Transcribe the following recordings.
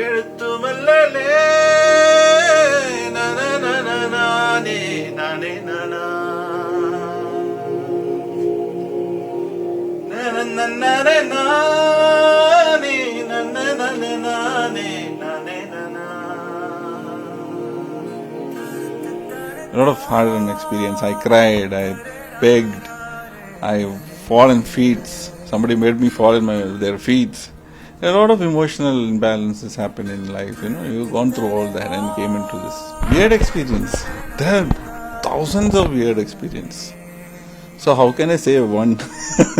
எழுத்துமல்லலே நானே நானே நானா நானே நானே நானே நானே நானா. A lot of hard-earned experience. I cried, I begged, I fall in feet. Somebody made me fall in their feet. A lot of emotional imbalances happen in life. You've gone through all that and came into this weird experience. There are thousands of weird experience. So how can I say one?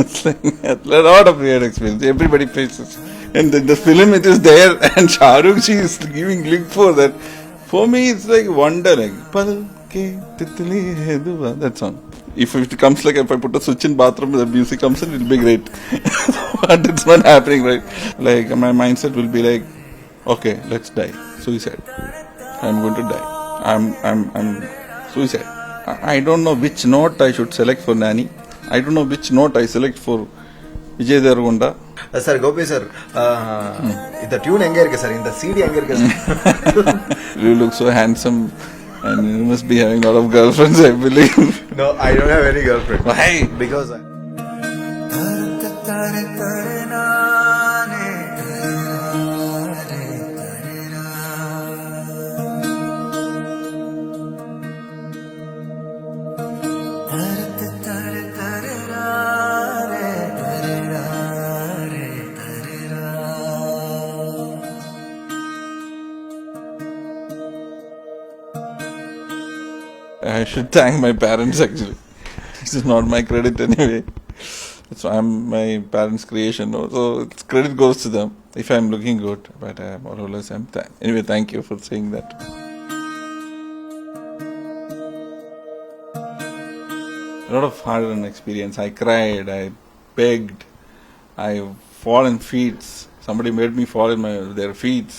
It's like a lot of weird experience. Everybody faces. And the film, it is there, and Shah Rukh Ji is giving link for that. For me, it's like wonder, like that song. If it comes like if I put a switch in bathroom, the music comes in, it'll be great. But it's not happening, right? Like my mindset will be like, okay, let's die. Suicide. I'm going to die. I'm suicide. I don't know which note I should select for Nani. I don't know which note I select for Vijay Deverakonda. Sir, Gopi sir, the tune enge irukku sir, in the CD enge irukku sir. You look so handsome and you must be having a lot of girlfriends, I believe. No, I don't have any girlfriend. Why? Because I should thank my parents actually. This is not my credit anyway. So I'm my parents' creation, so credit goes to them if I'm looking good. But more or less anyway. Thank you for saying that. A lot of hard-earned experience. I cried, I begged, I fall in feet. Somebody made me fall in their feet.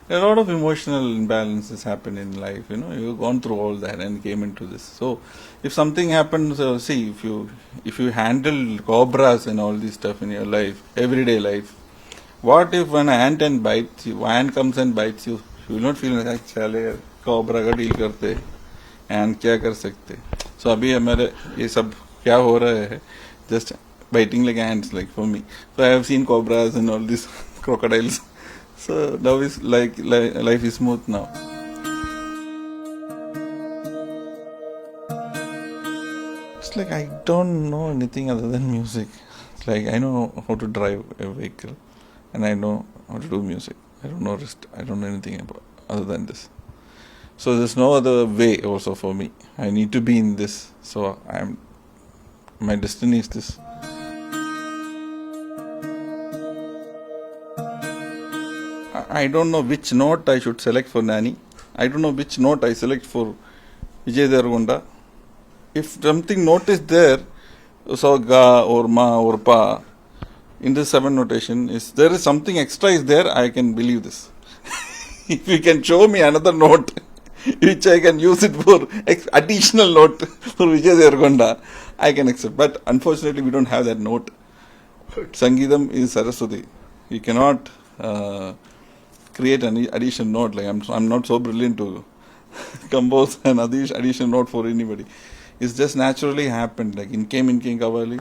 A lot of emotional imbalances happen in life. You've gone through all that and came into this. So if something happens, see, if you handle cobras and all this stuff in your life, everyday life, what if an ant comes and bites you? You will not feel like chale cobra ka deal karte and kya kar sakte. So abhi hamare ye sab kya ho raha hai, just biting like ants, like for me. So I have seen cobras and all these crocodiles. So now is like life is smooth now. It's like I don't know anything other than music. It's like I know how to drive a vehicle and I know how to do music. I don't know rest. I don't know anything about other than this. So there's no other way also for me. I need to be in this. So my destiny is this. I don't know which note I should select for Nani. I don't know which note I select for Vijay Deverakonda. If something note is there, so ga or ma or pa, in the 7 notation, there is something extra is there, I can believe this. If you can show me another note, which I can use it for additional note for Vijay Deverakonda, I can accept. But unfortunately, we don't have that note. Sangeetam is Saraswati. You cannot create an additional note. Like I'm not so brilliant to compose an additional note for anybody. It's just naturally happened. Like in came Kavali.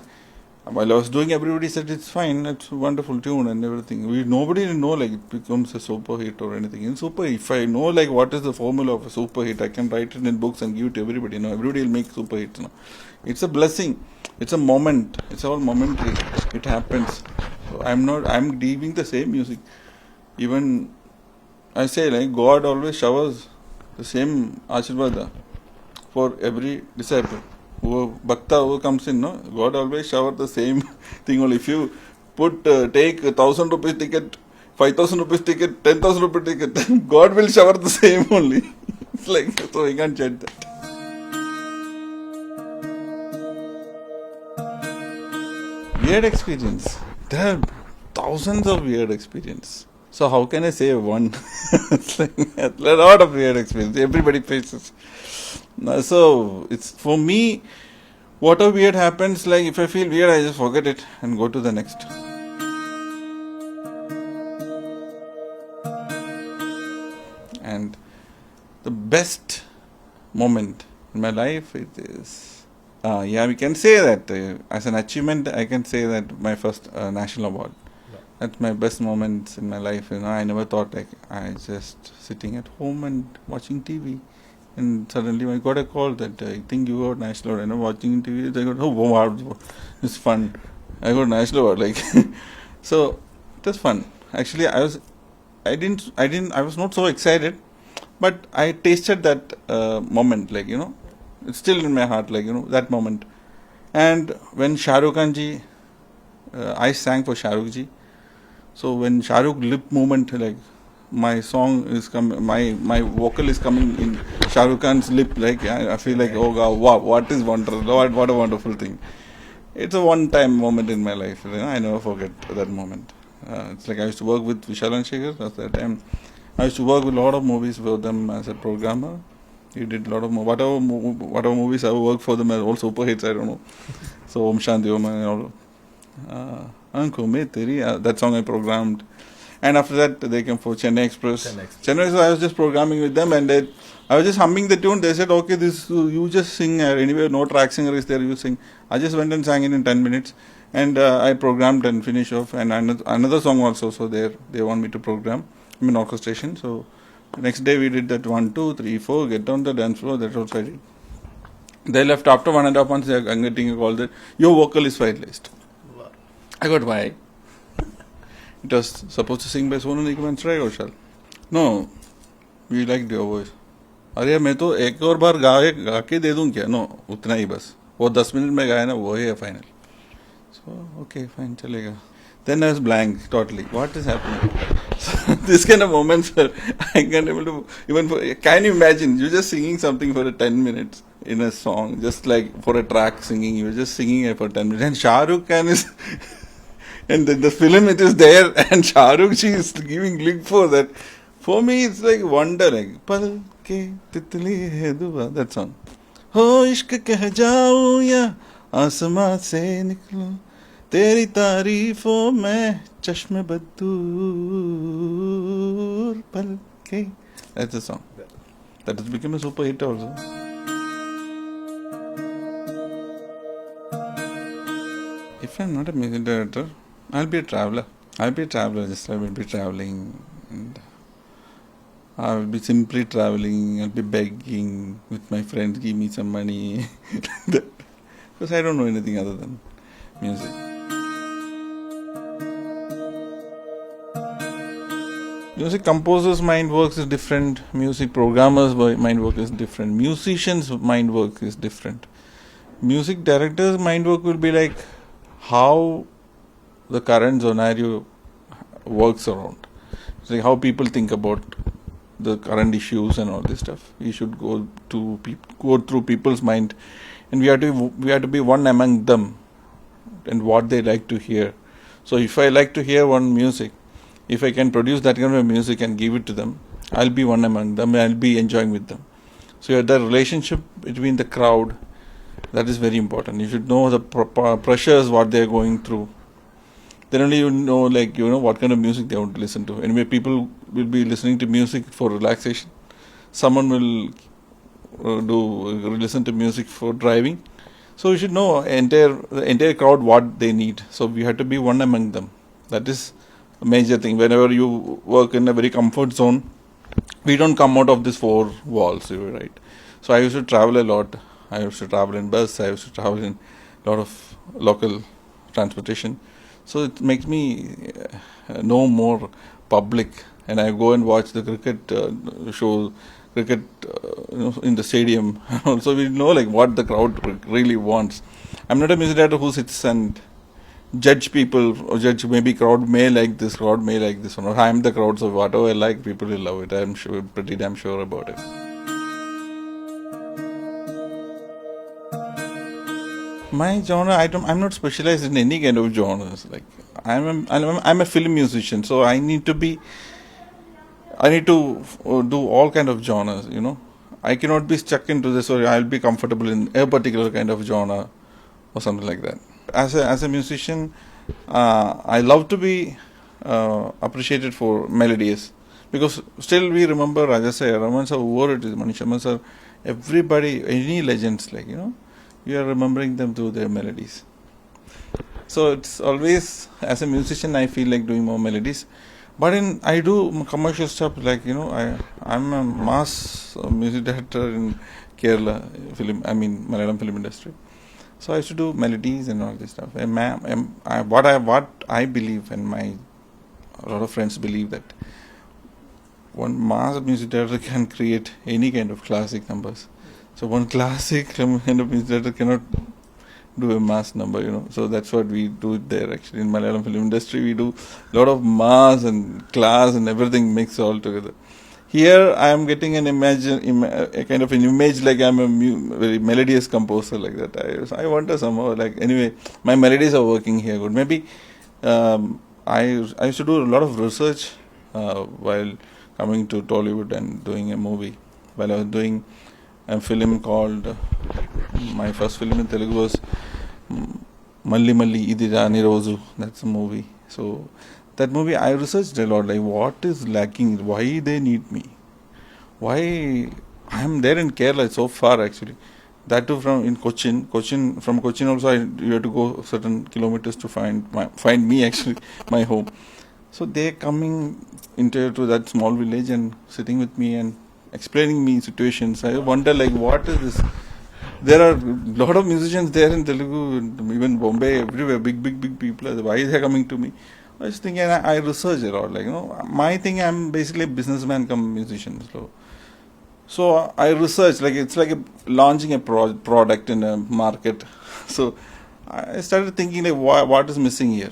While I was doing, everybody said it's fine, it's a wonderful tune and everything. Nobody know like it becomes a super hit or anything. In super, if I know like what is the formula of a super hit, I can write it in books and give it to everybody. Everybody will make super hits. It's a blessing. It's a moment. It's all momentary. It happens. So I'm giving the same music. Even I say like God always showers the same Ashirvada for every disciple. Who Bhakta who comes in, God always showers the same thing only. If you take 1,000 rupees ticket, 5,000 rupees ticket, 10,000 rupees ticket, God will shower the same only. It's like, so we can't change that. Weird experience. There are thousands of weird experience. So how can I say one? It's like a lot of weird experience. Everybody faces. So it's for me, whatever weird happens, like if I feel weird, I just forget it and go to the next. And the best moment in my life it is, yeah, we can say that as an achievement, I can say that my first national award. Yeah. That's my best moments in my life. I never thought like I just sitting at home and watching TV, and suddenly I got a call that I think you got national award. And I'm watching TV. I got, oh wow, it's fun. I got national award like so. It was fun. Actually, I was not so excited, but I tasted that moment, like it's still in my heart, like that moment. And when Shah Rukh Khan ji, I sang for Shah Rukh ji. So when Shah Rukh lip movement, like my song is coming, my vocal is coming in Shah Rukh Khan's lip, like I feel like, oh God, wow, what is wonderful, what a wonderful thing. It's a one-time moment in my life. I never forget that moment. It's like I used to work with Vishal and Shekhar at that time. I used to work with a lot of movies for them as a programmer. He did a lot of whatever movies I worked for them are all super hits. I don't know. So Om Shanti Om and all. Anko Me Teri, that song I programmed. And after that they came for Chennai Express. Chennai Express, I was just programming with them, and I was just humming the tune. They said, okay, this you just sing. Anyway, no track singer is there, you sing. I just went and sang it in 10 minutes. And I programmed and finished off. And another song also, so they want me to program. I mean orchestration. So next day we did that 1, 2, 3, 4, get on the dance floor. That's what I did. They left after 1.5 months. I'm getting a call that your vocal is finalized. Wow. I got, why? It was supposed to sing by Sonu Nigam and Shreya Ghoshal. No, we liked your voice. अरे मैं तो एक और बार गा के दे दूं क्या? No, उतना ही बस. वो 10 मिनट में गाया ना, वो ही है final. So okay, fine, chalega. Then I was blank totally. What is happening? So this kind of moments where I can't able to even. Can you imagine? You're just singing something for 10 minutes in a song, just like for a track singing. You're just singing it for 10 minutes, and Shah Rukh Khan is. And the film it is there, and Shah Rukh ji is giving link for that. For me, it's like wonder, like Pal ke titli hai dua, that song. Ho ishq keh jaऊं ya आसमां से निकलो तेरी तारीफों में चश्मे बदूर पल के. That's the song. That has become a super hit also. If I'm not a music director, I'll be a traveler. I will be traveling, and I will be simply traveling. I'll be begging with my friends, give me some money. Because I don't know anything other than music. Music composers' mind works is different. Music programmers' mind work is different. Musicians' mind work is different. Music directors' mind work will be like how the current scenario works around. It's like how people think about the current issues and all this stuff. We should go through people's mind, and we have to be one among them and what they like to hear. So if I like to hear one music, if I can produce that kind of music and give it to them, I'll be one among them and I'll be enjoying with them. So the relationship between the crowd, that is very important. You should know the pressures, what they're going through. Then only you know what kind of music they want to listen to. Anyway, people will be listening to music for relaxation. Someone will listen to music for driving. So you should know the entire crowd what they need. So we have to be one among them. That is a major thing. Whenever you work in a very comfort zone, we don't come out of these four walls, right? So I used to travel a lot. I used to travel in bus. I used to travel in a lot of local transportation. So it makes me know more public, and I go and watch the cricket show, in the stadium. Also, we know what the crowd really wants. I'm not a music director who sits and judge people or judge maybe crowd may like this, crowd may like this one. Or I'm the crowd, so whatever I like, people will love it. I'm pretty damn sure about it. My genre, I'm not specialized in any kind of genres. I'm a film musician, so I need to do all kind of genres. I cannot be stuck into this, or I'll be comfortable in a particular kind of genre or something like that. As a musician, I love to be appreciated for melodies. Because still we remember Raja sir, Raman sir, whoever it is, Manisharma sir, everybody, any legends, like, you are remembering them through their melodies. So it's always, as a musician, I feel like doing more melodies. But I do commercial stuff, like, I'm a mass music director in Kerala Malayalam film industry. So I used to do melodies and all this stuff. And what I believe, and a lot of friends believe, that one mass music director can create any kind of classic numbers. So one classic kind of music director cannot do a mass number, So that's what we do there actually. In Malayalam film industry, we do a lot of mass and class and everything mixed all together. Here I am getting a kind of an image like I'm a very melodious composer like that. I wonder somehow, like, anyway, my melodies are working here good. Maybe I used to do a lot of research while coming to Tollywood and doing a movie. While I was doing a film called, my first film in Telugu was Malli Malli Idi Rani Roju. That's a movie. So that movie I researched a lot, like what is lacking, why they need me, why I am there in Kerala, it's so far actually. That too from Cochin also you have to go certain kilometers to find me actually, my home. So they coming into that small village and sitting with me and explaining me situations. I wonder, like, what is this? There are a lot of musicians there in Telugu, even Bombay, everywhere, big people. Why are they coming to me? I was thinking, I research a lot. Like, my thing, I'm basically a businessman come musician. So I research, like, it's like launching a product in a market. So I started thinking, like, what is missing here?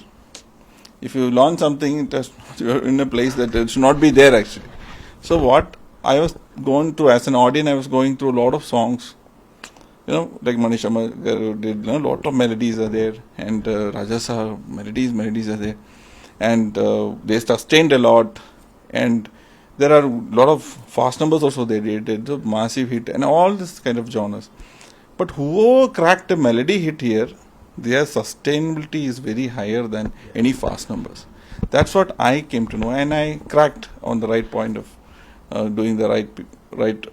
If you launch something, you're in a place that it should not be there actually. So what I was going through as an audience, I was going through a lot of songs. Like Manisharma did, a lot of melodies are there, and Rajasa melodies are there, and they sustained a lot, and there are a lot of fast numbers also they did a massive hit, and all this kind of genres. But whoever cracked a melody hit here, their sustainability is very higher than any fast numbers. That's what I came to know, and I cracked on the right point of doing the right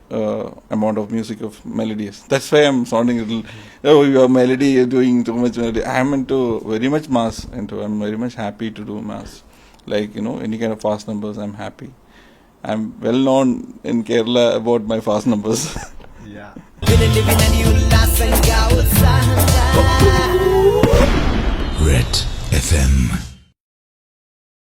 amount of music of melodies. That's why I'm sounding a little, your melody, you're doing too much melody. I'm into very much mass, I'm very much happy to do mass. Like, any kind of fast numbers, I'm happy. I'm well known in Kerala about my fast numbers. Yeah. Red FM.